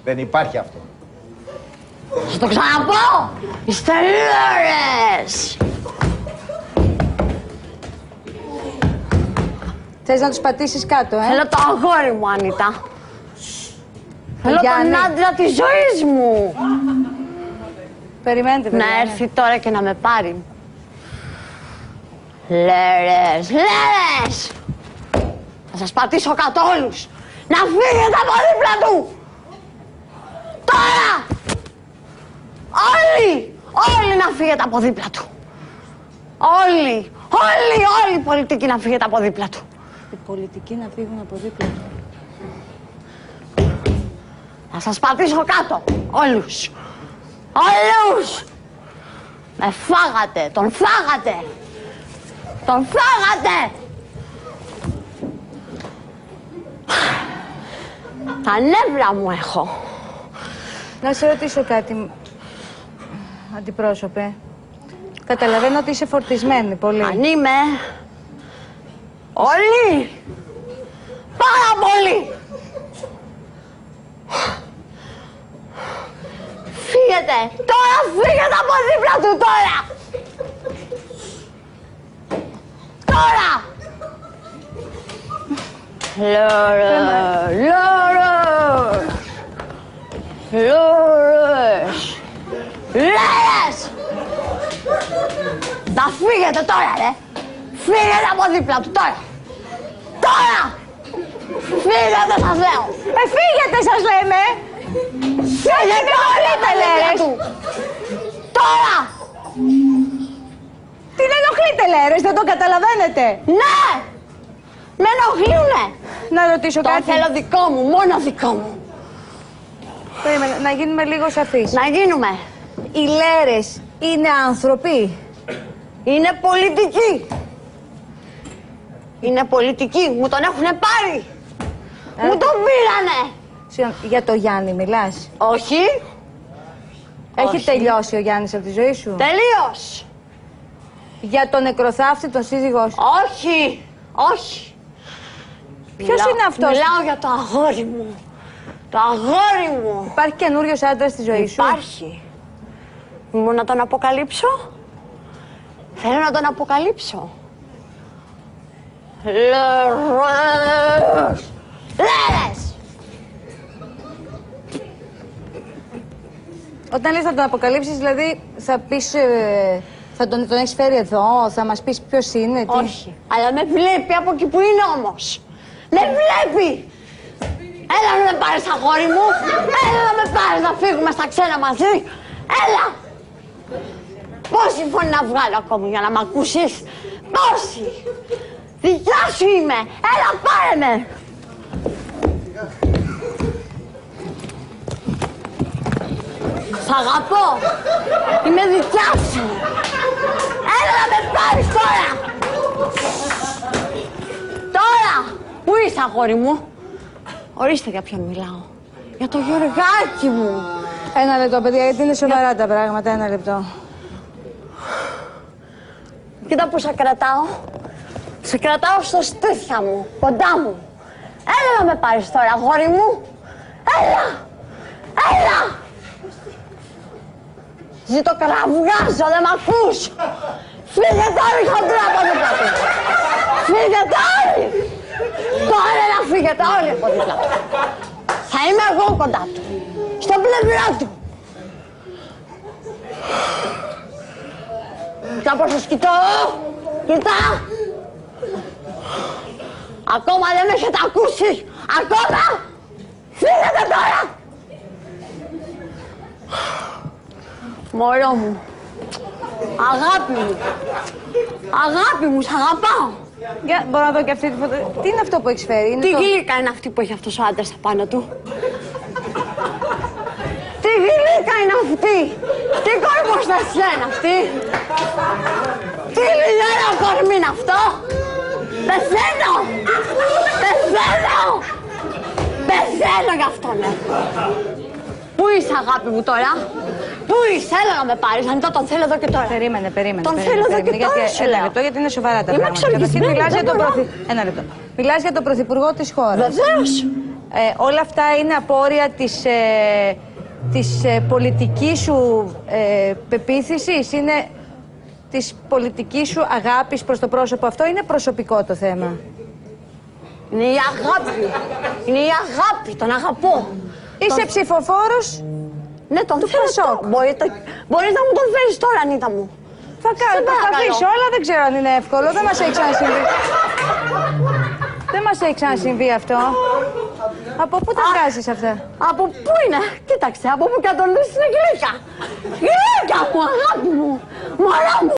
Δεν υπάρχει αυτό. Θα το ξαναπώ! Είστε λέρες! Θες να τους πατήσεις κάτω, Θέλω το αγόρι μου, Ανίτα. Θέλω τον άντρα της ζωής μου. Περιμένετε, παιδιά. Να έρθει τώρα και να με πάρει. Λέρες, λέρες! Θα σας πατήσω κάτω όλους. Να φύγετε από δίπλα του! Τώρα! Όλοι να φύγετε από δίπλα του. Όλοι οι πολιτικοί να φύγετε από δίπλα του. Οι πολιτικοί να φύγουν από δίπλα του. Θα σας πατήσω κάτω, όλους. Όλους! Με φάγατε, τον φάγατε. Τον φάγατε! Τα νεύρα μου έχω. Να σε ρωτήσω κάτι, αντιπρόσωπε. Καταλαβαίνω ότι είσαι φορτισμένη πολύ. Αν είμαι... Όλοι! Πάρα πολύ! Φύγετε! Τώρα φύγετε από δίπλα του τώρα! Τώρα! Λόρες! Λέρες! Να φύγετε τώρα, ρε! Φύγετε από δίπλα του τώρα! Τώρα! Φύγετε, σας λέω! Φύγετε, σας λέμε! Φύγετε όλοι από δίπλα του! Τώρα! Την ενοχλείτε, Λέρες, δεν το καταλαβαίνετε! Ναι! Με ενοχλούνε! Να ρωτήσω Το κάτι. θέλω δικό μου, μόνο δικό μου. Περίμενε, να γίνουμε λίγο σαφείς. Να γίνουμε. Οι Λέρες είναι άνθρωποι. Είναι πολιτικοί. Είναι πολιτικοί. Μου τον έχουνε πάρει. Μου τον πήρανε. Για το Γιάννη μιλάς? Όχι. Έχει τελειώσει ο Γιάννης από τη ζωή σου? Τελείως. Για τον νεκροθάφτη, τον σύζυγό σου? Όχι. Όχι. Ποιος είναι αυτός? Μιλάω για το αγόρι μου. Το αγόρι μου. Υπάρχει καινούριος άντρας στη ζωή σου? Υπάρχει. Μου να τον αποκαλύψω. Θέλω να τον αποκαλύψω. Λέρες! Λέρες! Όταν λες να τον αποκαλύψεις, δηλαδή θα πεις... θα τον έχεις φέρει εδώ, θα μας πεις ποιος είναι, τι... Όχι, αλλά με βλέπει από εκεί που είναι όμως. Με βλέπει! Έλα να με πάρεις, αγόρι μου! Έλα να με πάρεις να φύγουμε στα ξένα μαζί! Έλα! Πόση φωνή να βγάλω ακόμη για να μ' ακούσεις? Πόση! Δικιά σου είμαι! Έλα, πάρε με! Σ' αγαπώ! Είμαι δικιά σου! Έλα να με πάρεις τώρα! Τώρα! Πού είσαι, αγόρι μου? Ορίστε για ποιον μιλάω. Για το Γιωργάκι μου. Ένα λεπτό, παιδιά, γιατί είναι σοβαρά τα πράγματα. Ένα λεπτό. Κοίτα που σε κρατάω. Σε κρατάω στο στήθια μου, κοντά μου. Έλα να με πάρεις τώρα, αγόρι μου. Έλα! Έλα! Ζήτω κραυγάζω, δεν μ' ακούς. Φύγετε όλοι χοντρά από δίπλα του. Φύγετε όλοι. Τώρα να φύγετε όλοι από δίπλα του. Θα είμαι εγώ κοντά του. Στο πλευρά του. Κοίτα πως σας κοιτώ. Κοίτα. Ακόμα δεν με έχετε ακούσει. Ακόμα. Φύγετε τώρα. Μωρό μου. Αγάπη μου. Αγάπη μου, σ' αγαπάω. Για, μπορώ να δω και αυτή τη φωτογραφία. Τι είναι αυτό που έχεις φέρει? Είναι Τι το... γλύκα είναι αυτή που έχει αυτός ο άντρας απάνω του? Τι γλύκα είναι αυτή? Τι κορμοστασιά είναι αυτή? Τι λιλιάρα κορμί είναι αυτό? Πεθαίνω! Πεθαίνω! Πεθαίνω γι' αυτό, ναι. Πού είσαι, αγάπη μου, τώρα? Πού είσαι? Έλα να με πάρεις. Ανίτα, τον θέλω εδώ και τώρα. Περίμενε. Τον θέλω εδώ και τώρα, σου λέω. Ένα λεπτό, γιατί είναι σοβαρά τα Είμαι πράγματα. Καταρχήν εξοργισμένη, μιλάς για δεν τον μπορώ. Ένα λεπτό. Μιλάς για τον πρωθυπουργό της χώρας. Βεβαίως. όλα αυτά είναι απόρρια της πολιτικής σου πεποίθησης, είναι της πολιτικής σου αγάπης προς το πρόσωπο αυτό, είναι προσωπικό το θέμα? Είναι η αγάπη. Είναι η αγάπη. Τον αγαπώ. Είσαι ψηφοφόρος Ναι, τον του θέλω. Πασόκ. Μπορείς να μου τον φέρεις τώρα, Ανίτα μου. Θα προσπαθήσω, αλλά δεν ξέρω αν είναι εύκολο. Δεν μας έχει ξανασυμβεί. Δεν μας έχει ξανασυμβεί αυτό. Από πού τα βγάζεις αυτά? Από πού είναι? Κοίταξε, από πού και τον δεις είναι γλύκα. Γλύκα μου, αγάπη μου. Μωρό μου.